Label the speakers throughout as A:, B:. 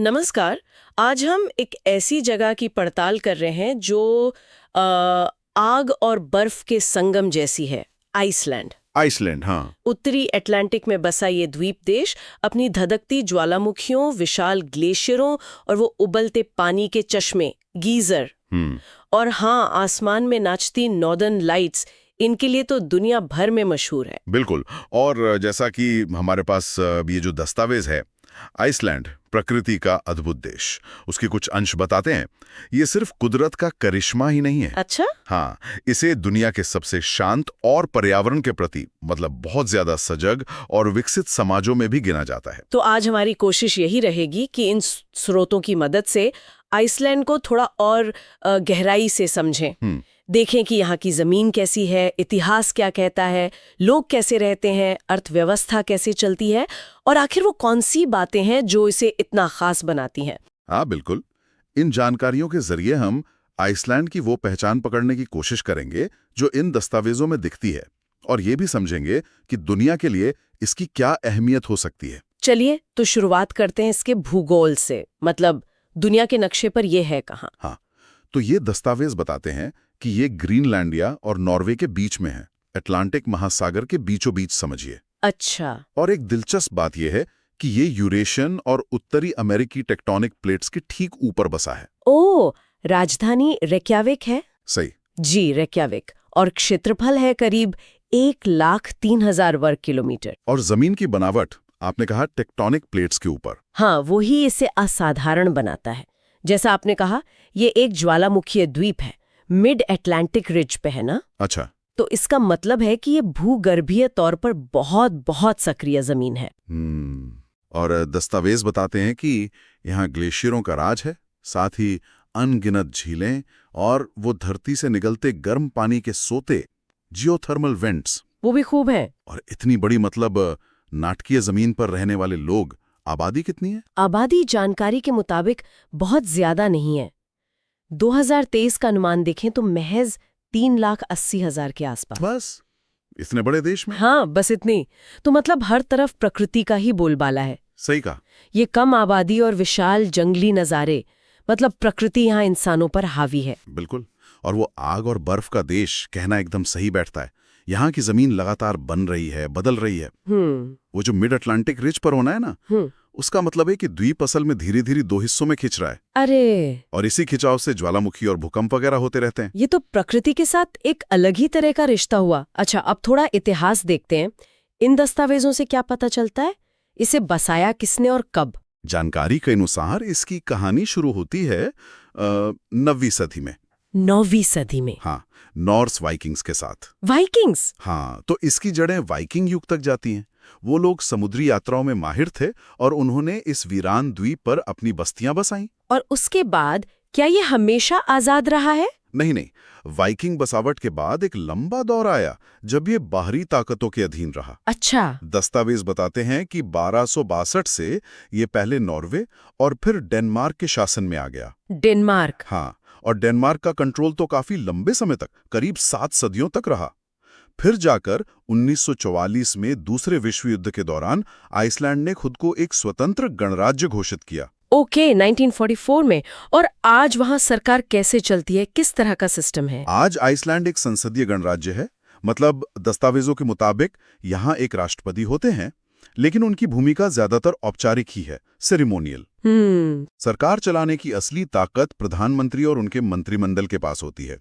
A: नमस्कार। आज हम एक ऐसी जगह की पड़ताल कर रहे हैं जो अ, आग और बर्फ के संगम जैसी है। आइसलैंड।
B: आइसलैंड, हाँ।
A: उत्तरी अटलांटिक में बसा ये द्वीप देश अपनी धधकती ज्वालामुखियों, विशाल ग्लेशियरों और वो उबलते पानी के चश्मे गीजर और हाँ, आसमान में नाचती नॉर्दर्न लाइट्स, इनके लिए तो दुनिया भर में मशहूर है।
B: बिल्कुल। और जैसा कि हमारे पास ये जो दस्तावेज है, आइसलैंड प्रकृति का अद्भुत देश, उसके कुछ अंश बताते हैं। ये सिर्फ कुदरत का करिश्मा ही नहीं है।
A: अच्छा।
B: हाँ, इसे दुनिया के सबसे शांत और पर्यावरण के प्रति बहुत ज्यादा सजग और विकसित समाजों में भी गिना जाता है।
A: तो आज हमारी कोशिश यही रहेगी कि इन स्रोतों की मदद से आइसलैंड को थोड़ा और गहराई से समझें। देखें कि यहाँ की जमीन कैसी है, इतिहास क्या कहता है, लोग कैसे रहते हैं, अर्थव्यवस्था कैसे चलती है और आखिर वो कौन सी बातें हैं जो इसे इतना खास बनाती हैं।
B: हाँ, बिल्कुल। इन जानकारियों के जरिए हम आइसलैंड की वो पहचान पकड़ने की कोशिश करेंगे जो इन दस्तावेजों में दिखती है, और ये भी समझेंगे कि दुनिया के लिए इसकी क्या अहमियत हो सकती है।
A: चलिए तो शुरुआत करते हैं इसके भूगोल से, मतलब दुनिया के नक्शे पर यह है कहाँ।
B: हाँ, तो ये दस्तावेज बताते हैं कि ये ग्रीनलैंडिया और नॉर्वे के बीच में है, अटलांटिक महासागर के बीचों बीच समझिए।
A: अच्छा।
B: और एक दिलचस्प बात यह है कि ये यूरेशियन और उत्तरी अमेरिकी टेक्टोनिक प्लेट्स के ठीक ऊपर बसा है।
A: ओ, राजधानी रेक्याविक है।
B: सही
A: जी, रेक्याविक। और क्षेत्रफल है करीब 1,03,000 वर्ग किलोमीटर।
B: और जमीन की बनावट आपने कहा टेक्टोनिक प्लेट्स के ऊपर।
A: हाँ, वही इसे असाधारण बनाता है। जैसा आपने कहा, ये एक ज्वालामुखीय द्वीप है, मिड अटलांटिक रिज पे है ना।
B: अच्छा।
A: तो इसका मतलब है कि ये भूगर्भीय तौर पर बहुत बहुत सक्रिय जमीन है।
B: और दस्तावेज बताते हैं कि यहाँ ग्लेशियरों का राज है, साथ ही अनगिनत झीलें और वो धरती से निकलते गर्म पानी के सोते, जियोथर्मल वेंट्स,
A: वो भी खूब है।
B: और इतनी बड़ी नाटकीय जमीन पर रहने वाले लोग। आबादी कितनी है?
A: आबादी जानकारी के मुताबिक बहुत ज्यादा नहीं है। 2023 का अनुमान देखें तो महज 3,80,000 के आसपास।
B: बस इतने बड़े देश में?
A: हाँ, बस इतनी। तो मतलब हर तरफ प्रकृति का ही बोलबाला है।
B: सही कहा।
A: ये कम आबादी और विशाल जंगली नज़ारे, मतलब प्रकृति यहाँ इंसानों पर हावी है।
B: बिल्कुल। और वो आग और बर्फ का देश कहना एकदम सही बैठता है। यहाँ की जमीन लगातार बन रही है, बदल रही है। वो जो मिड अटलांटिक रिज पर होना है ना, उसका मतलब है कि द्वीप असल में धीरे धीरे दो हिस्सों में खिंच रहा है।
A: अरे!
B: और इसी खिंचाव से ज्वालामुखी और भूकंप वगैरह होते रहते हैं।
A: ये तो प्रकृति के साथ एक अलग ही तरह का रिश्ता हुआ। अच्छा, अब थोड़ा इतिहास देखते हैं। इन दस्तावेजों से क्या पता चलता है? इसे बसाया किसने और कब?
B: जानकारी के अनुसार इसकी कहानी शुरू होती है 9वीं सदी में।
A: 9वीं सदी में?
B: हाँ, नॉर्स वाइकिंग्स के साथ।
A: वाइकिंग्स?
B: हाँ, तो इसकी जड़ें वाइकिंग युग तक जाती हैं। वो लोग समुद्री यात्राओं में माहिर थे और उन्होंने इस वीरान द्वीप पर अपनी बस्तियां बसाईं।
A: और उसके बाद क्या ये हमेशा आजाद रहा है?
B: नहीं, वाइकिंग बसावट के बाद एक लंबा दौर आया जब ये बाहरी ताकतों के अधीन रहा।
A: अच्छा।
B: दस्तावेज बताते हैं कि 1262 से ये पहले नॉर्वे और फिर डेनमार्क के शासन में आ गया।
A: डेनमार्क?
B: हाँ, और डेनमार्क का कंट्रोल तो काफी लंबे समय तक, करीब 7 सदियों तक रहा। फिर जाकर 1944 में दूसरे विश्व युद्ध के दौरान आइसलैंड ने खुद को एक स्वतंत्र गणराज्य घोषित किया।
A: ओके, 1944 में। और आज वहाँ सरकार कैसे चलती है, किस तरह का सिस्टम है?
B: आज आइसलैंड एक संसदीय गणराज्य है। मतलब दस्तावेजों के मुताबिक यहाँ एक राष्ट्रपति होते हैं, लेकिन उनकी भूमिका ज्यादातर औपचारिक ही है, सेरेमोनियल। सरकार चलाने की असली ताकत प्रधानमंत्री और उनके मंत्रिमंडल के पास होती है,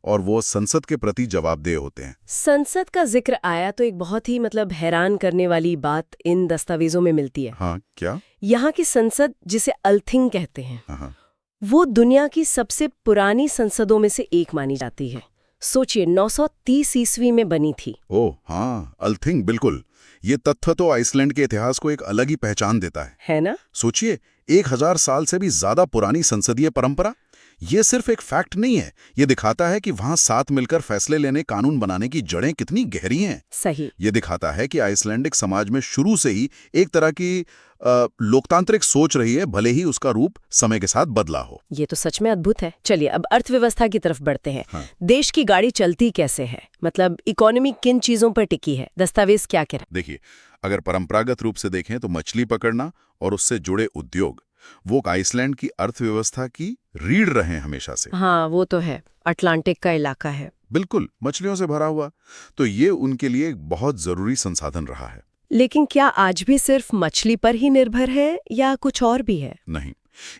B: और वो संसद के प्रति जवाबदेह होते हैं।
A: संसद का जिक्र आया तो एक बहुत ही हैरान करने वाली बात इन दस्तावेजों में मिलती है।
B: हाँ, क्या?
A: यहाँ की संसद, जिसे अल्थिंग कहते हैं,
B: हाँ।
A: वो दुनिया की सबसे पुरानी संसदों में से एक मानी जाती है। सोचिए, 930 ईस्वी में बनी थी।
B: ओह हाँ, अल्थिंग, बिल्कुल। ये तथ्य तो आइसलैंड के इतिहास को एक अलग ही पहचान देता है
A: ना?
B: सोचिए, 1000 साल से भी ज्यादा पुरानी संसदीय परंपरा। ये सिर्फ एक फैक्ट नहीं है, ये दिखाता है कि वहां साथ मिलकर फैसले लेने, कानून बनाने की जड़ें कितनी गहरी हैं।
A: सही।
B: ये दिखाता है कि आइसलैंडिक समाज में शुरू से ही एक तरह की लोकतांत्रिक सोच रही है, भले ही उसका रूप समय के साथ बदला हो।
A: ये तो सच में अद्भुत है। चलिए अब अर्थव्यवस्था की तरफ बढ़ते हैं।
B: हाँ।
A: देश की गाड़ी चलती कैसे है, मतलब इकोनॉमी किन चीजों पर टिकी है? दस्तावेज क्या कह रहे हैं?
B: देखिए, अगर परंपरागत रूप से देखें तो मछली पकड़ना और उससे जुड़े उद्योग, वो आइसलैंड की अर्थव्यवस्था की रीढ़ रहे हैं हमेशा से।
A: हाँ, वो तो है, अटलांटिक का इलाका है।
B: बिल्कुल, मछलियों से भरा हुआ। तो ये उनके लिए एक बहुत जरूरी संसाधन रहा है।
A: लेकिन क्या आज भी सिर्फ मछली पर ही निर्भर है या कुछ और भी है?
B: नहीं,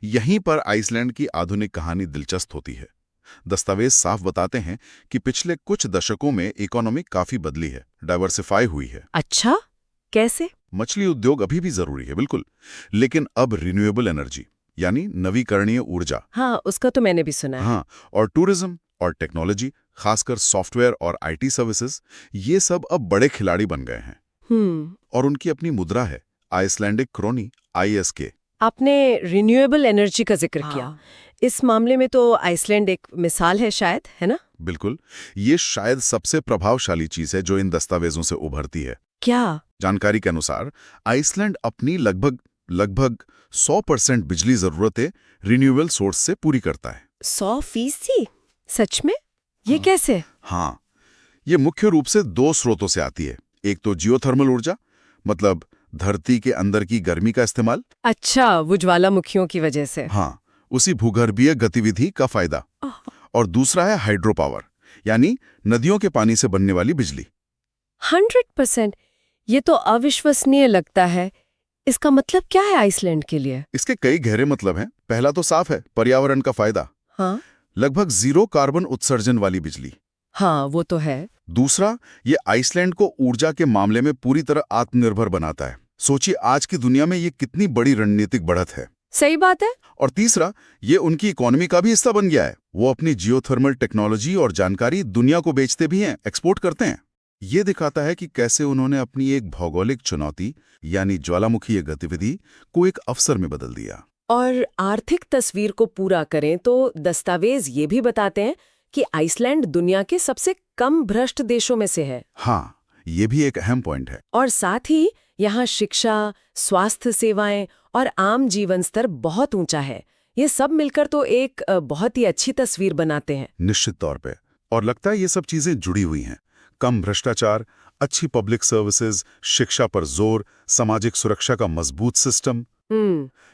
B: यहीं पर आइसलैंड की आधुनिक कहानी दिलचस्प होती है। दस्तावेज साफ बताते हैं कि पिछले कुछ दशकों में इकोनॉमी काफी बदली है, डाइवर्सिफाई हुई है।
A: अच्छा, कैसे?
B: मछली उद्योग अभी भी जरूरी है, बिल्कुल, लेकिन अब रिन्यूएबल एनर्जी यानी नवीकरणीय ऊर्जा,
A: हाँ, उसका तो मैंने भी सुना है।
B: हाँ, और टूरिज्म और टेक्नोलॉजी, खासकर सॉफ्टवेयर और आईटी सर्विसेज, ये सब अब बड़े खिलाड़ी बन गए हैं। और उनकी अपनी मुद्रा है, आइसलैंडिक क्रोनी, ISK।
A: आपने रिन्यूएबल एनर्जी का जिक्र किया।
B: हाँ।
A: इस मामले में तो आइसलैंड एक मिसाल है शायद, है ना?
B: बिल्कुल, ये शायद सबसे प्रभावशाली चीज है जो इन दस्तावेजों से उभरती है।
A: क्या?
B: जानकारी के अनुसार आइसलैंड अपनी लगभग 100% बिजली जरूरतें रिन्यूएबल सोर्स से पूरी करता है।
A: 100%? सच में? ये कैसे?
B: हाँ, ये मुख्य रूप से दो स्रोतों से आती है। एक तो जियोथर्मल ऊर्जा, मतलब धरती के अंदर की गर्मी का इस्तेमाल।
A: अच्छा, वो ज्वालामुखियों की वजह से।
B: हाँ, उसी भूगर्भीय गतिविधि का फायदा। और दूसरा है हाइड्रो पावर, यानी नदियों के पानी से बनने वाली बिजली।
A: 100%? ये तो अविश्वसनीय लगता है। इसका मतलब क्या है आइसलैंड के लिए?
B: इसके कई गहरे मतलब हैं। पहला तो साफ है, पर्यावरण का फायदा।
A: हाँ,
B: लगभग 0 कार्बन उत्सर्जन वाली बिजली।
A: हाँ, वो तो है।
B: दूसरा, ये आइसलैंड को ऊर्जा के मामले में पूरी तरह आत्मनिर्भर बनाता है। सोचिए आज की दुनिया में ये कितनी बड़ी रणनीतिक बढ़त है।
A: सही बात है।
B: और तीसरा, ये उनकी इकोनॉमी का भी हिस्सा बन गया है। वो अपनी जियोथर्मल टेक्नोलॉजी और जानकारी दुनिया को बेचते भी हैं, एक्सपोर्ट करते हैं। ये दिखाता है कि कैसे उन्होंने अपनी एक भौगोलिक चुनौती यानी ज्वालामुखीय गतिविधि को एक अवसर में बदल दिया।
A: और आर्थिक तस्वीर को पूरा करें तो दस्तावेज ये भी बताते हैं कि आइसलैंड दुनिया के सबसे कम भ्रष्ट देशों में से है।
B: हाँ, ये भी एक अहम पॉइंट है।
A: और साथ ही यहाँ शिक्षा, स्वास्थ्य सेवाएं और आम जीवन स्तर बहुत ऊंचा है। ये सब मिलकर तो एक बहुत ही अच्छी तस्वीर बनाते हैं।
B: निश्चित तौर पे। और लगता है ये सब चीजें जुड़ी हुई हैं। कम भ्रष्टाचार, अच्छी पब्लिक सर्विसेज, शिक्षा पर जोर, सामाजिक सुरक्षा का मजबूत सिस्टम,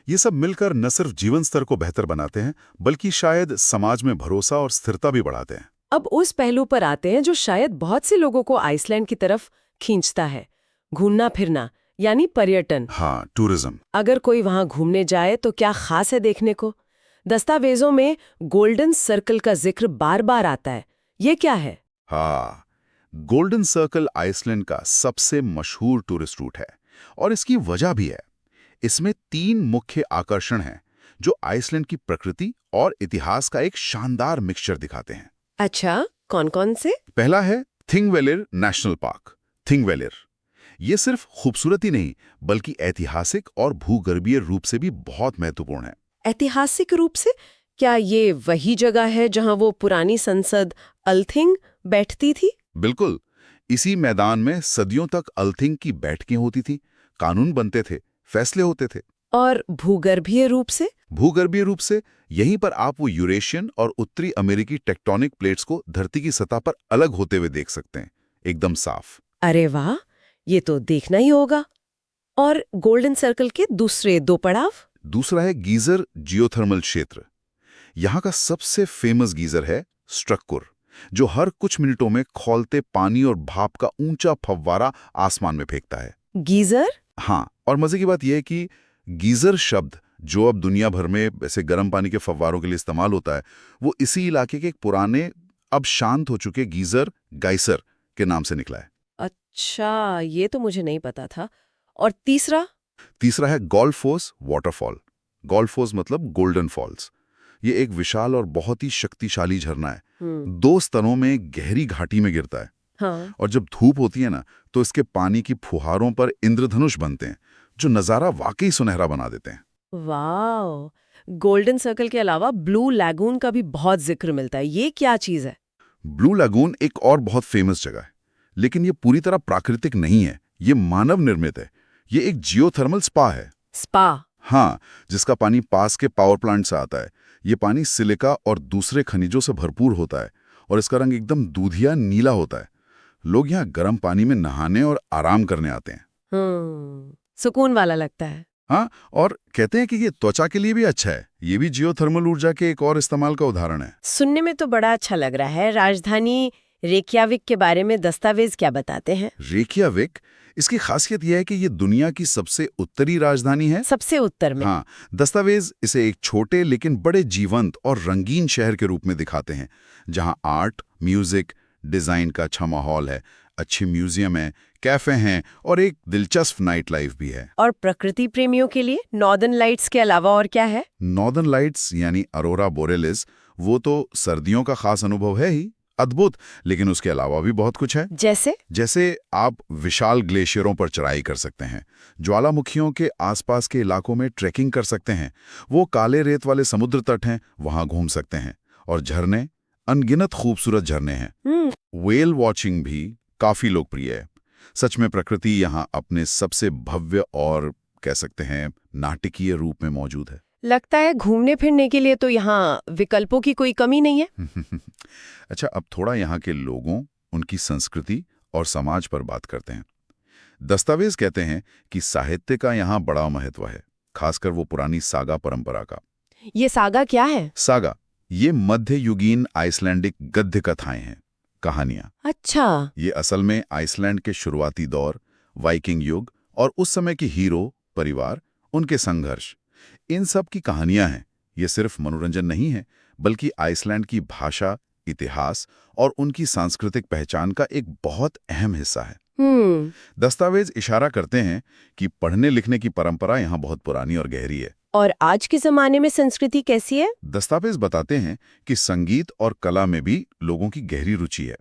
B: ये सब मिलकर न सिर्फ जीवन स्तर को बेहतर बनाते हैं, बल्कि शायद समाज में भरोसा और स्थिरता भी बढ़ाते हैं।
A: अब उस पहलू पर आते हैं जो शायद बहुत से लोगों को आइसलैंड की तरफ खींचता है, घूमना फिरना यानी पर्यटन।
B: हाँ, टूरिज्म।
A: अगर कोई वहां घूमने जाए तो क्या खास है देखने को? दस्तावेजों में गोल्डन सर्कल का जिक्र बार बार आता है। ये क्या है?
B: हाँ, गोल्डन सर्कल आइसलैंड का सबसे मशहूर टूरिस्ट रूट है और इसकी वजह भी है। इसमें 3 मुख्य आकर्षण हैं जो आइसलैंड की प्रकृति और इतिहास का एक शानदार मिक्सचर दिखाते हैं।
A: अच्छा, कौन कौन से?
B: पहला है थिंगवेलिर नेशनल पार्क। थिंगवेलिर ये सिर्फ खूबसूरती नहीं बल्कि ऐतिहासिक और भूगर्भीय रूप से भी बहुत महत्वपूर्ण है।
A: ऐतिहासिक रूप से? क्या ये वही जगह है जहां वो पुरानी संसद अल्थिंग बैठती थी?
B: बिल्कुल, इसी मैदान में सदियों तक अल्थिंग की बैठकें होती थी, कानून बनते थे, फैसले होते थे।
A: और भूगर्भीय रूप से?
B: भूगर्भीय रूप से यहीं पर आप वो यूरेशियन और उत्तरी अमेरिकी टेक्टोनिक प्लेट्स को धरती की सतह पर अलग होते हुए देख सकते हैं, एकदम साफ।
A: अरे वाह, ये तो देखना ही होगा। और गोल्डन सर्कल के दूसरे 2 पड़ाव?
B: दूसरा है गीजर जियोथर्मल क्षेत्र। यहाँ का सबसे फेमस गीजर है स्ट्रक्कुर, जो हर कुछ मिनटों में खौलते पानी और भाप का ऊंचा फव्वारा आसमान में फेंकता है।
A: गीजर?
B: हाँ, और मजे की बात यह है कि गीजर शब्द जो अब दुनिया भर में ऐसे गर्म पानी के फव्वारों के लिए इस्तेमाल होता है, वो इसी इलाके के एक पुराने अब शांत हो चुके गीजर गाइसर के नाम से निकला है।
A: अच्छा, ये तो मुझे नहीं पता था। और तीसरा?
B: तीसरा है गॉल्फोस वाटरफॉल। गॉल्फोस मतलब गोल्डन फॉल्स। ये एक विशाल और बहुत ही शक्तिशाली झरना है। 2 स्तरों में गहरी घाटी में गिरता है।
A: हाँ।
B: और जब धूप होती है ना, तो इसके पानी की फुहारों पर इंद्रधनुष बनते हैं, जो नज़ारा वाकई सुनहरा बना देते हैं।
A: वाह! गोल्डन सर्कल के अलावा ब्लू लैगून का भी बहुत जिक्र मिलता है। ये क्या चीज़ है?
B: ब्लू लगून एक और बहुत फेमस जगह है, लेकिन ये पूरी तरह प्राकृतिक नहीं है, ये मानव निर्मित है। ये एक जियोथर्मल स्पा है।
A: स्पा?
B: हाँ, जिसका पानी पास के पावर प्लांट से आता है। ये पानी सिलिका और दूसरे खनिजों से भरपूर होता है और इसका रंग एकदम दूधिया नीला होता है। लोग यहाँ गर्म पानी में नहाने और आराम करने आते हैं।
A: सुकून वाला लगता है।
B: हाँ, और कहते हैं कि ये त्वचा के लिए भी अच्छा है। ये भी जियोथर्मल ऊर्जा के एक और इस्तेमाल का उदाहरण है।
A: सुनने में तो बड़ा अच्छा लग रहा है। राजधानी रेकियाविक के बारे में दस्तावेज क्या बताते हैं?
B: रेकियाविक, इसकी खासियत यह है कि ये दुनिया की सबसे उत्तरी राजधानी है।
A: सबसे उत्तर में?
B: हाँ, दस्तावेज इसे एक छोटे लेकिन बड़े जीवंत और रंगीन शहर के रूप में दिखाते हैं, जहाँ आर्ट, म्यूजिक, डिजाइन का अच्छा माहौल है, अच्छे म्यूजियम है, कैफे हैं और एक दिलचस्प नाइट लाइफ भी है।
A: और प्रकृति प्रेमियों के लिए नॉर्दर्न लाइट्स के अलावा और क्या है?
B: नॉर्दर्न लाइट्स यानी अरोरा बोरेलिस, वो तो सर्दियों का खास अनुभव है ही, अद्भुत। लेकिन उसके अलावा भी बहुत कुछ है। जैसे आप विशाल ग्लेशियरों पर चढ़ाई कर सकते हैं, ज्वालामुखियों के आसपास के इलाकों में ट्रैकिंग कर सकते हैं, वो काले रेत वाले समुद्र तट हैं, वहां घूम सकते हैं, और झरने, अनगिनत खूबसूरत झरने हैं। व्हेल वॉचिंग भी काफी लोकप्रिय है। सच में प्रकृति यहाँ अपने सबसे भव्य और कह सकते हैं नाटकीय रूप में मौजूद है।
A: लगता है घूमने फिरने के लिए तो यहाँ विकल्पों की कोई कमी नहीं है।
B: अच्छा, अब थोड़ा यहाँ के लोगों, उनकी संस्कृति और समाज पर बात करते हैं। दस्तावेज कहते हैं कि साहित्य का यहाँ बड़ा महत्व है, खासकर वो पुरानी सागा परंपरा का।
A: ये सागा क्या है?
B: सागा ये मध्ययुगीन आइसलैंडिक गद्य कथाएं हैं, कहानियां।
A: अच्छा।
B: ये असल में आइसलैंड के शुरुआती दौर, वाइकिंग युग और उस समय के हीरो, परिवार, उनके संघर्ष, इन सब की कहानियां हैं। ये सिर्फ मनोरंजन नहीं है, बल्कि आइसलैंड की भाषा, इतिहास और उनकी सांस्कृतिक पहचान का एक बहुत अहम हिस्सा है। दस्तावेज इशारा करते हैं कि पढ़ने लिखने की परंपरा यहाँ बहुत पुरानी और गहरी है।
A: और आज के जमाने में संस्कृति कैसी है?
B: दस्तावेज बताते हैं कि संगीत और कला में भी लोगों की गहरी रुचि है।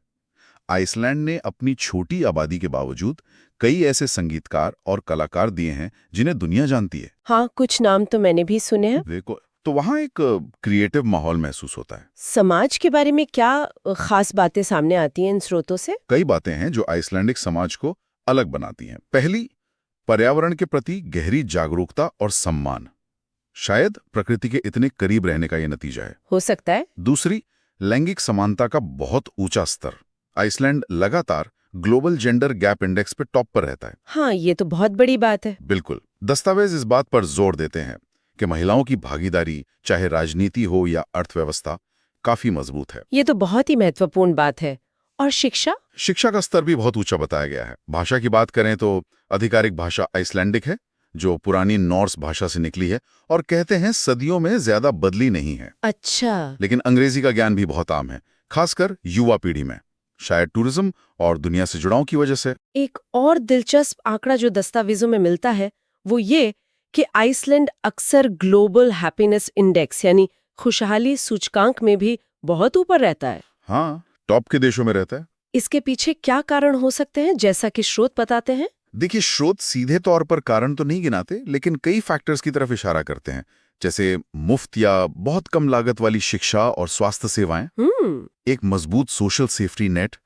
B: आइसलैंड ने अपनी छोटी आबादी के बावजूद कई ऐसे संगीतकार और कलाकार दिए हैं जिन्हें दुनिया जानती है।
A: हाँ, कुछ नाम तो मैंने भी सुने हैं।
B: देखो, तो वहाँ एक क्रिएटिव माहौल महसूस होता है।
A: समाज के बारे में क्या खास बातें सामने आती हैं इन स्रोतों से?
B: कई बातें हैं जो आइसलैंडिक समाज को अलग बनाती हैं। पहली, पर्यावरण के प्रति गहरी जागरूकता और सम्मान। शायद प्रकृति के इतने करीब रहने का यह नतीजा है।
A: हो सकता है।
B: दूसरी, लैंगिक समानता का बहुत ऊंचा स्तर। आइसलैंड लगातार ग्लोबल जेंडर गैप इंडेक्स पे टॉप पर रहता है।
A: हाँ, ये तो बहुत बड़ी बात है।
B: बिल्कुल। दस्तावेज इस बात पर जोर देते हैं कि महिलाओं की भागीदारी, चाहे राजनीति हो या अर्थव्यवस्था, काफी मजबूत है।
A: ये तो बहुत ही महत्वपूर्ण बात है। और शिक्षा
B: का स्तर भी बहुत ऊंचा बताया गया है। भाषा की बात करें तो आधिकारिक भाषा आइसलैंडिक है, जो पुरानी नॉर्स भाषा से निकली है और कहते हैं सदियों में ज्यादा बदली नहीं है।
A: अच्छा।
B: लेकिन अंग्रेजी का ज्ञान भी बहुत आम है, खासकर युवा पीढ़ी में, शायद टूरिज्म और दुनिया से जुड़ाव की वजह से।
A: एक और दिलचस्प आंकड़ा जो दस्तावेजों में मिलता है वो ये कि आइसलैंड अक्सर ग्लोबल हैप्पीनेस इंडेक्स यानी खुशहाली सूचकांक में भी बहुत ऊपर रहता है।
B: हाँ, टॉप के देशों में रहता है।
A: इसके पीछे क्या कारण हो सकते हैं, जैसा कि स्रोत बताते हैं?
B: देखिए, स्रोत सीधे तौर पर कारण तो नहीं गिनाते, लेकिन कई फैक्टर्स की तरफ इशारा करते हैं, जैसे मुफ्त या बहुत कम लागत वाली शिक्षा और स्वास्थ्य सेवाएं, एक मजबूत सोशल सेफ्टी नेट,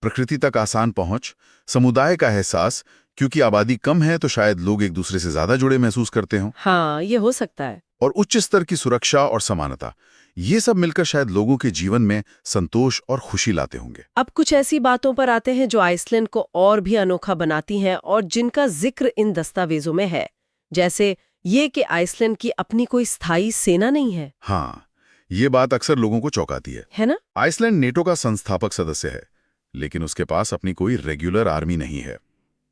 B: प्रकृति तक आसान पहुंच, समुदाय का एहसास, क्योंकि आबादी कम है तो शायद लोग एक दूसरे से ज्यादा जुड़े महसूस करते हों।
A: हाँ, ये हो सकता है।
B: और उच्च स्तर की सुरक्षा और समानता, ये सब मिलकर शायद लोगों के जीवन में संतोष और खुशी लाते होंगे।
A: अब कुछ ऐसी बातों पर आते हैं जो आइसलैंड को और भी अनोखा बनाती हैं और जिनका जिक्र इन दस्तावेजों में है, जैसे ये कि आइसलैंड की अपनी कोई स्थायी सेना नहीं है।
B: हाँ, ये बात अक्सर लोगों को चौंकाती है
A: ना?
B: आइसलैंड नेटो का संस्थापक सदस्य है, लेकिन उसके पास अपनी कोई रेगुलर आर्मी नहीं है।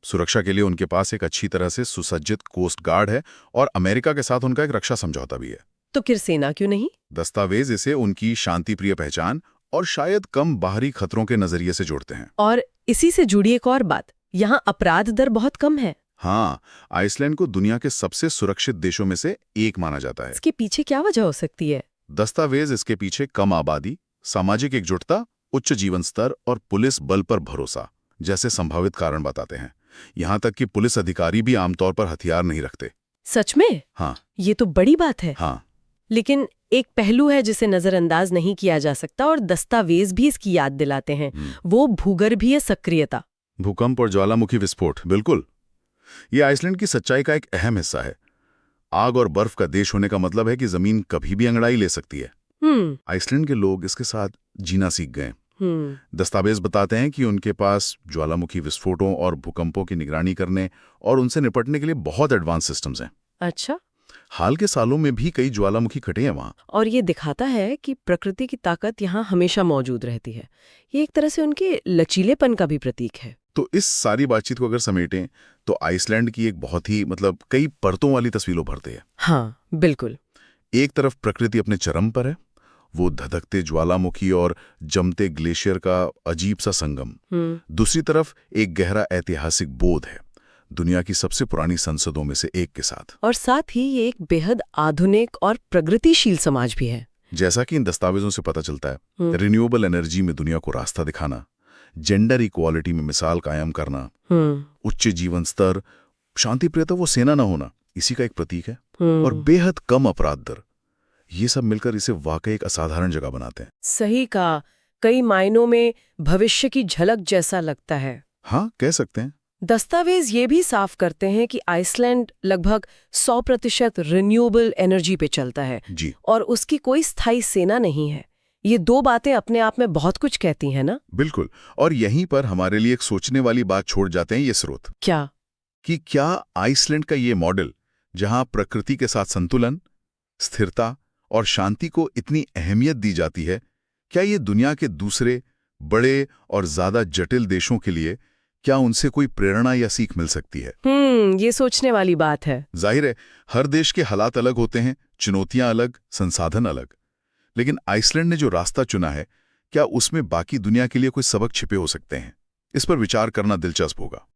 B: सुरक्षा के लिए उनके पास एक अच्छी तरह से सुसज्जित कोस्ट गार्ड है और अमेरिका के साथ उनका एक रक्षा समझौता भी है।
A: तो फिर सेना क्यों नहीं?
B: दस्तावेज इसे उनकी शांतिप्रिय पहचान और शायद कम बाहरी खतरों के नजरिए से जोड़ते हैं।
A: और इसी से जुड़ी एक और बात, यहाँ अपराध दर बहुत कम है।
B: हाँ, आइसलैंड को दुनिया के सबसे सुरक्षित देशों में से एक माना जाता है।
A: इसके पीछे क्या वजह हो सकती है?
B: दस्तावेज इसके पीछे कम आबादी, सामाजिक एकजुटता, उच्च जीवन स्तर और पुलिस बल पर भरोसा जैसे संभावित कारण बताते हैं। यहाँ तक कि पुलिस अधिकारी भी आमतौर पर हथियार नहीं रखते।
A: सच में?
B: हाँ।
A: ये तो बड़ी बात है।
B: हाँ।
A: लेकिन एक पहलू है जिसे नजरअंदाज नहीं किया जा सकता और दस्तावेज भी इसकी याद दिलाते हैं, वो भूगर्भीय सक्रियता।
B: भूकंप और ज्वालामुखी विस्फोट, बिल्कुल। ये आइसलैंड की सच्चाई का एक अहम हिस्सा है। आग और बर्फ का देश होने का मतलब है कि जमीन कभी भी अंगड़ाई ले सकती है। आइसलैंड के लोग इसके साथ जीना सीख गए। दस्तावेज बताते हैं कि उनके पास ज्वालामुखी विस्फोटों और भूकंपों की निगरानी करने और उनसे निपटने के लिए बहुत एडवांस सिस्टम्स हैं।
A: अच्छा।
B: हाल के सालों में भी कई ज्वालामुखी कटे हैं वहां।
A: और ये दिखाता है कि प्रकृति की ताकत यहाँ हमेशा मौजूद रहती है। ये एक तरह से उनके लचीलेपन का भी प्रतीक है।
B: तो इस सारी बातचीत को अगर समेटें तो आइसलैंड की एक बहुत ही कई परतों वाली तस्वीर उभरती है।
A: हाँ, बिल्कुल।
B: एक तरफ प्रकृति अपने चरम पर है, वो धधकते ज्वालामुखी और जमते ग्लेशियर का अजीब सा संगम। दूसरी तरफ एक गहरा ऐतिहासिक बोध है, दुनिया की सबसे पुरानी संसदों में से एक के साथ।
A: और साथ ही ये एक बेहद आधुनिक और प्रगतिशील समाज भी है।
B: जैसा कि इन दस्तावेजों से पता चलता है, रिन्यूएबल एनर्जी में दुनिया को रास्ता दिखाना, जेंडर इक्वालिटी में मिसाल कायम करना, उच्च जीवन स्तर, शांति प्रियता वो सेना न होना, इसी का एक प्रतीक है। और बेहद कम अपराध दर, ये सब मिलकर इसे वाकई एक असाधारण जगह बनाते हैं।
A: सही कहा, कई मायनों में भविष्य की झलक जैसा लगता है।
B: हाँ, कह सकते हैं।
A: दस्तावेज ये भी साफ करते हैं कि आइसलैंड लगभग 100% रिन्यूएबल एनर्जी पे चलता है
B: जी।
A: और उसकी कोई स्थायी सेना नहीं है। ये दो बातें अपने आप में बहुत कुछ कहती हैं ना?
B: बिल्कुल। और यहीं पर हमारे लिए एक सोचने वाली बात छोड़ जाते हैं ये स्रोत।
A: क्या?
B: कि क्या आइसलैंड का ये मॉडल, जहां प्रकृति के साथ संतुलन, स्थिरता और शांति को इतनी अहमियत दी जाती है, क्या ये दुनिया के दूसरे बड़े और ज्यादा जटिल देशों के लिए क्या उनसे कोई प्रेरणा या सीख मिल सकती है?
A: ये सोचने वाली बात है।
B: जाहिर है, हर देश के हालात अलग होते हैं, चुनौतियां अलग, संसाधन अलग। लेकिन आइसलैंड ने जो रास्ता चुना है, क्या उसमें बाकी दुनिया के लिए कोई सबक छिपे हो सकते हैं? इस पर विचार करना दिलचस्प होगा।